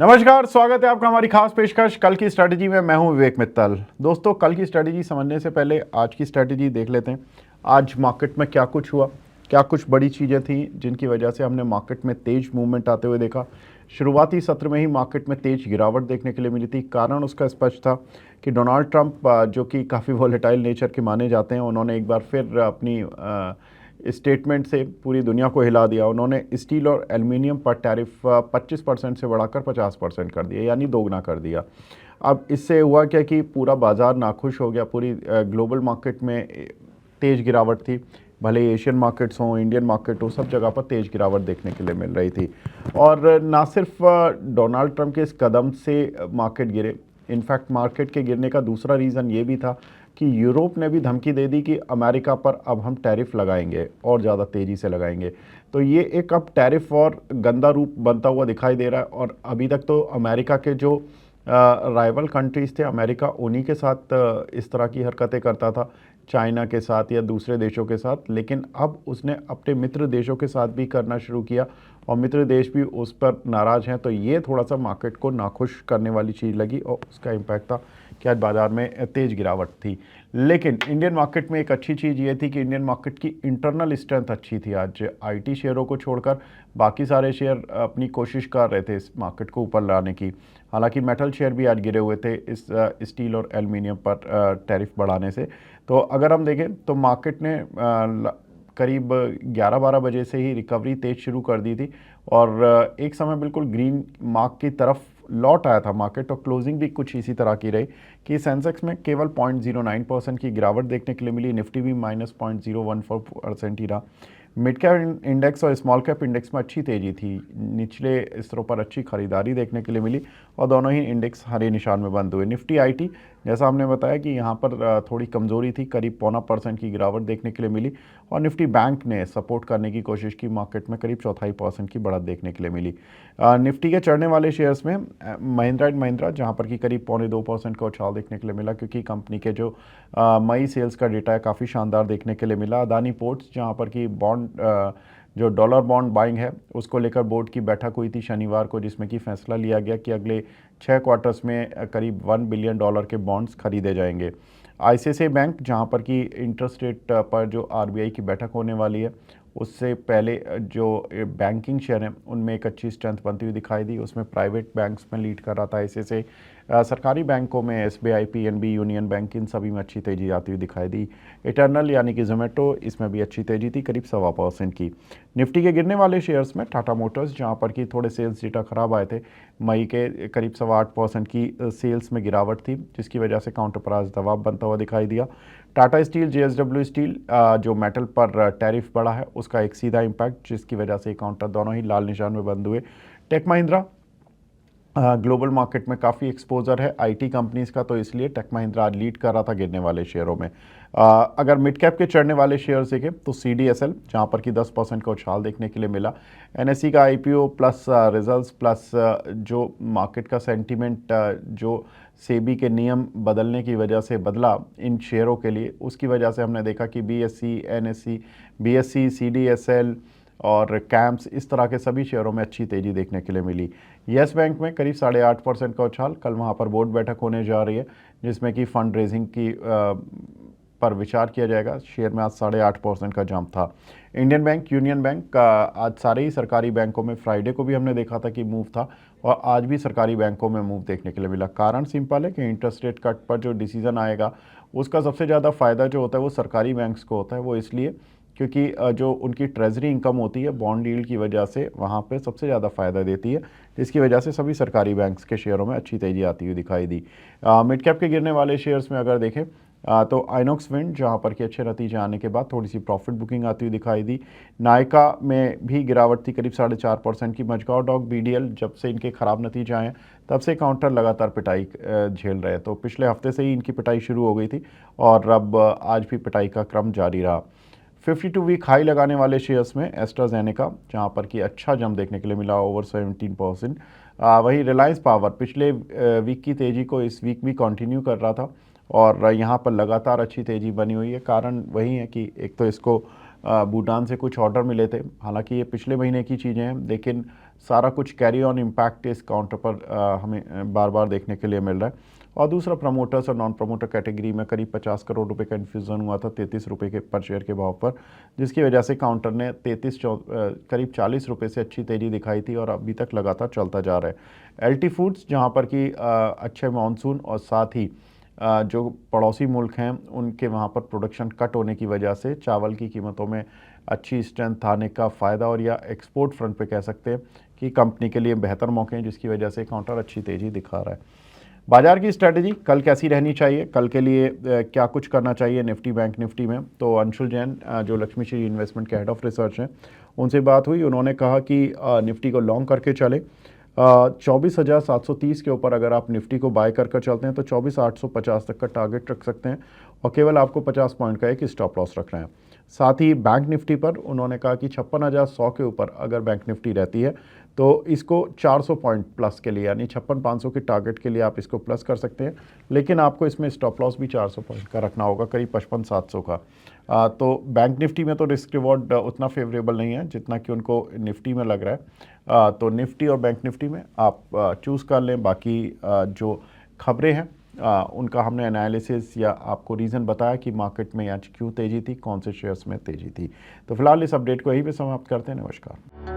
नमस्कार, स्वागत है आपका हमारी खास पेशकश कल की स्ट्रैटेजी में। मैं हूं विवेक मित्तल। दोस्तों, कल की स्ट्रैटेजी समझने से पहले आज की स्ट्रैटेजी देख लेते हैं। आज मार्केट में क्या कुछ हुआ, क्या कुछ बड़ी चीज़ें थी जिनकी वजह से हमने मार्केट में तेज मूवमेंट आते हुए देखा। शुरुआती सत्र में ही मार्केट में तेज गिरावट देखने के लिए मिली थी। कारण उसका स्पष्ट था कि डोनाल्ड ट्रंप, जो कि काफ़ी वोलेटाइल नेचर के माने जाते हैं, उन्होंने एक बार फिर अपनी स्टेटमेंट से पूरी दुनिया को हिला दिया। उन्होंने स्टील और एल्युमिनियम पर टैरिफ 25% से बढ़ाकर 50% कर दिया, यानी दोगुना कर दिया। अब इससे हुआ क्या कि पूरा बाजार नाखुश हो गया। पूरी ग्लोबल मार्केट में तेज़ गिरावट थी। भले एशियन मार्केट्स हों, इंडियन मार्केट हो, सब जगह पर तेज़ गिरावट देखने के लिए मिल रही थी। और ना सिर्फ डोनाल्ड ट्रंप के इस कदम से मार्केट गिरे, इनफैक्ट मार्केट के गिरने का दूसरा रीज़न ये भी था कि यूरोप ने भी धमकी दे दी कि अमेरिका पर अब हम टैरिफ लगाएंगे और ज़्यादा तेज़ी से लगाएंगे। तो ये एक अब टैरिफ और गंदा रूप बनता हुआ दिखाई दे रहा है। और अभी तक तो अमेरिका के जो राइवल कंट्रीज़ थे, अमेरिका उन्हीं के साथ इस तरह की हरकतें करता था, चाइना के साथ या दूसरे देशों के साथ। लेकिन अब उसने अपने मित्र देशों के साथ भी करना शुरू किया और मित्र देश भी उस पर नाराज़ हैं। तो ये थोड़ा सा मार्केट को नाखुश करने वाली चीज़ लगी और उसका इम्पैक्ट था कि आज बाज़ार में तेज़ गिरावट थी। लेकिन इंडियन मार्केट में एक अच्छी चीज़ ये थी कि इंडियन मार्केट की इंटरनल स्ट्रेंथ अच्छी थी। आज आईटी शेयरों को छोड़कर बाकी सारे शेयर अपनी कोशिश कर रहे थे इस मार्केट को ऊपर लाने की। हालांकि मेटल शेयर भी आज गिरे हुए थे इस स्टील और एल्युमिनियम पर टैरिफ बढ़ाने से। तो अगर हम देखें तो मार्केट ने करीब 11-12 बजे से ही रिकवरी तेज शुरू कर दी थी और एक समय बिल्कुल ग्रीन मार्क की तरफ लौट आया था मार्केट। और क्लोजिंग भी कुछ इसी तरह की रही कि सेंसेक्स में केवल 0.09% की गिरावट देखने के लिए मिली। निफ्टी भी -0.014% ही रहा। मिड कैप इंडेक्स और स्मॉल कैप इंडेक्स में अच्छी तेजी थी। निचले स्तरों पर अच्छी खरीदारी देखने के लिए मिली और दोनों ही इंडेक्स हरे निशान में बंद हुए। निफ्टी आईटी, जैसा हमने बताया कि यहाँ पर थोड़ी कमज़ोरी थी, करीब 0.25% की गिरावट देखने के लिए मिली। और निफ्टी बैंक ने सपोर्ट करने की कोशिश की, मार्केट में करीब 0.25% की बढ़त देखने के लिए मिली। निफ्टी के चढ़ने वाले शेयर्स में महिंद्रा एंड महिंद्रा, जहाँ पर कि करीब 0.25% का उछाल देखने के लिए मिला, क्योंकि कंपनी के जो मई सेल्स का डेटा है काफ़ी शानदार देखने के लिए मिला। अदानी पोर्ट्स, जहाँ पर कि बॉन्ड जो डॉलर बॉन्ड बाइंग है उसको लेकर बोर्ड की बैठक हुई थी शनिवार को, जिसमें कि फैसला लिया गया कि अगले 6 क्वार्टर्स में करीब $1 बिलियन के बॉन्ड्स खरीदे जाएंगे। आईसीआईसीआई बैंक, जहाँ पर कि इंटरेस्ट रेट पर जो आरबीआई की बैठक होने वाली है, उससे पहले जो बैंकिंग शेयर हैं उनमें एक अच्छी स्ट्रेंथ बनती हुई दिखाई दी। उसमें प्राइवेट बैंक्स में लीड कर रहा था आईसीआईसीआई। सरकारी बैंकों में एसबीआई, पीएनबी, यूनियन बैंक, इन सभी में अच्छी तेज़ी आती हुई दिखाई दी। इटर्नल यानी कि जोमेटो, इसमें भी अच्छी तेज़ी थी, करीब 1.25% की। निफ्टी के गिरने वाले शेयर्स में टाटा मोटर्स, जहाँ पर कि थोड़े सेल्स डेटा खराब आए थे, मई के करीब 8.25% की सेल्स में गिरावट थी, जिसकी वजह से काउंटर पर आज दबाव बनता हुआ दिखाई दिया। टाटा स्टील, जेएसडब्ल्यू स्टील, जो मेटल पर टैरिफ बढ़ा है उसका एक सीधा इम्पैक्ट, जिसकी वजह से काउंटर दोनों ही लाल निशान में बंद हुए। टेक महिंद्रा, ग्लोबल मार्केट में काफ़ी एक्सपोजर है आईटी कंपनीज का, तो इसलिए टेक महिंद्रा आज लीड कर रहा था गिरने वाले शेयरों में। अगर मिड कैप के चढ़ने वाले शेयर देखें तो सीडीएसएल, जहां पर कि 10% का उछाल देखने के लिए मिला। एनएसई का आईपीओ प्लस रिजल्ट्स प्लस जो मार्केट का सेंटीमेंट, जो सेबी के नियम बदलने की वजह से बदला इन शेयरों के लिए, उसकी वजह से हमने देखा कि बीएसई, एनएसई, बीएसई, सीडीएसएल और कैंप्स, इस तरह के सभी शेयरों में अच्छी तेज़ी देखने के लिए मिली। येस बैंक में करीब 8.5% का उछाल। कल वहाँ पर बोर्ड बैठक होने जा रही है जिसमें कि फंड रेजिंग की पर विचार किया जाएगा। शेयर में आज 8.5% का जंप था। इंडियन बैंक, यूनियन बैंक का, आज सारे ही सरकारी बैंकों में, फ्राइडे को भी हमने देखा था कि मूव था और आज भी सरकारी बैंकों में मूव देखने के लिए मिला। कारण सिंपल है कि इंटरेस्ट रेट कट पर जो डिसीजन आएगा उसका सबसे ज़्यादा फ़ायदा जो होता है वो सरकारी बैंक्स को होता है। वो इसलिए क्योंकि जो उनकी ट्रेजरी इनकम होती है बॉन्ड यील्ड की वजह से, वहाँ पे सबसे ज़्यादा फ़ायदा देती है, जिसकी वजह से सभी सरकारी बैंक्स के शेयरों में अच्छी तेज़ी आती हुई दिखाई दी। मिड कैप के गिरने वाले शेयर्स में अगर देखें तो आइनॉक्स विंड, जहाँ पर कि अच्छे नतीजे आने के बाद थोड़ी सी प्रॉफिट बुकिंग आती हुई दिखाई दी। नायका में भी गिरावट थी, करीब 4.5% की। मजगांव डॉक, बीडीएल, जब से इनके ख़राब नतीजे आए तब से काउंटर लगातार पिटाई झेल रहे हैं। तो पिछले हफ्ते से ही इनकी पिटाई शुरू हो गई थी और अब आज भी पिटाई का क्रम जारी रहा। 52 वीक हाई लगाने वाले शेयर्स में एस्ट्राजेनेका, जहाँ पर कि अच्छा जंप देखने के लिए मिला, ओवर 17%। वही रिलायंस पावर पिछले वीक की तेज़ी को इस वीक भी कंटिन्यू कर रहा था और यहाँ पर लगातार अच्छी तेज़ी बनी हुई है। कारण वही है कि एक तो इसको भूटान से कुछ ऑर्डर मिले थे। हालांकि ये पिछले महीने की चीज़ें हैं, लेकिन सारा कुछ कैरी ऑन इम्पैक्ट इस काउंटर पर हमें बार बार देखने के लिए मिल रहा है। और दूसरा, प्रमोटर्स और नॉन प्रमोटर कैटेगरी में करीब 50 करोड़ रुपए का इन्फ्यूज़न हुआ था 33 रुपये के पर शेयर के भाव पर, जिसकी वजह से काउंटर ने करीब 40 रुपये से अच्छी तेज़ी दिखाई थी और अभी तक लगातार चलता जा रहा है। एलटी फूड्स, जहां पर कि अच्छे मानसून और साथ ही जो पड़ोसी मुल्क हैं उनके वहाँ पर प्रोडक्शन कट होने की वजह से चावल की कीमतों में अच्छी स्ट्रेंथ आने का फ़ायदा, और या एक्सपोर्ट फ्रंट पे कह सकते हैं कि कंपनी के लिए बेहतर मौके हैं, जिसकी वजह से काउंटर अच्छी तेज़ी दिखा रहा है। बाजार की स्ट्रेटजी कल कैसी रहनी चाहिए, कल के लिए क्या कुछ करना चाहिए निफ्टी बैंक निफ्टी में, तो अंशुल जैन जो लक्ष्मी श्री इन्वेस्टमेंट के हेड ऑफ रिसर्च हैं उनसे बात हुई। उन्होंने कहा कि निफ्टी को लॉन्ग करके चले। 24,730 के ऊपर अगर आप निफ्टी को बाय कर चलते हैं तो 24,850 तक का टारगेट रख सकते हैं, और केवल आपको 50 पॉइंट का एक स्टॉप लॉस रखना है। साथ ही बैंक निफ्टी पर उन्होंने कहा कि 56,100 के ऊपर अगर बैंक निफ्टी रहती है तो इसको 400 पॉइंट प्लस के लिए, यानी 56,500 के टारगेट के लिए आप इसको प्लस कर सकते हैं, लेकिन आपको इसमें स्टॉप लॉस भी 400 पॉइंट का रखना होगा, करीब 55,700 का। तो बैंक निफ्टी में तो रिस्क रिवॉर्ड उतना फेवरेबल नहीं है जितना कि उनको निफ्टी में लग रहा है। तो निफ्टी और बैंक निफ्टी में आप चूज़ कर लें। बाकी जो खबरें हैं उनका हमने एनालिसिस या आपको रीज़न बताया कि मार्केट में आज क्यों तेज़ी थी, कौन से शेयर्स में तेज़ी थी। तो फिलहाल इस अपडेट को यहीं पे समाप्त करते हैं। नमस्कार।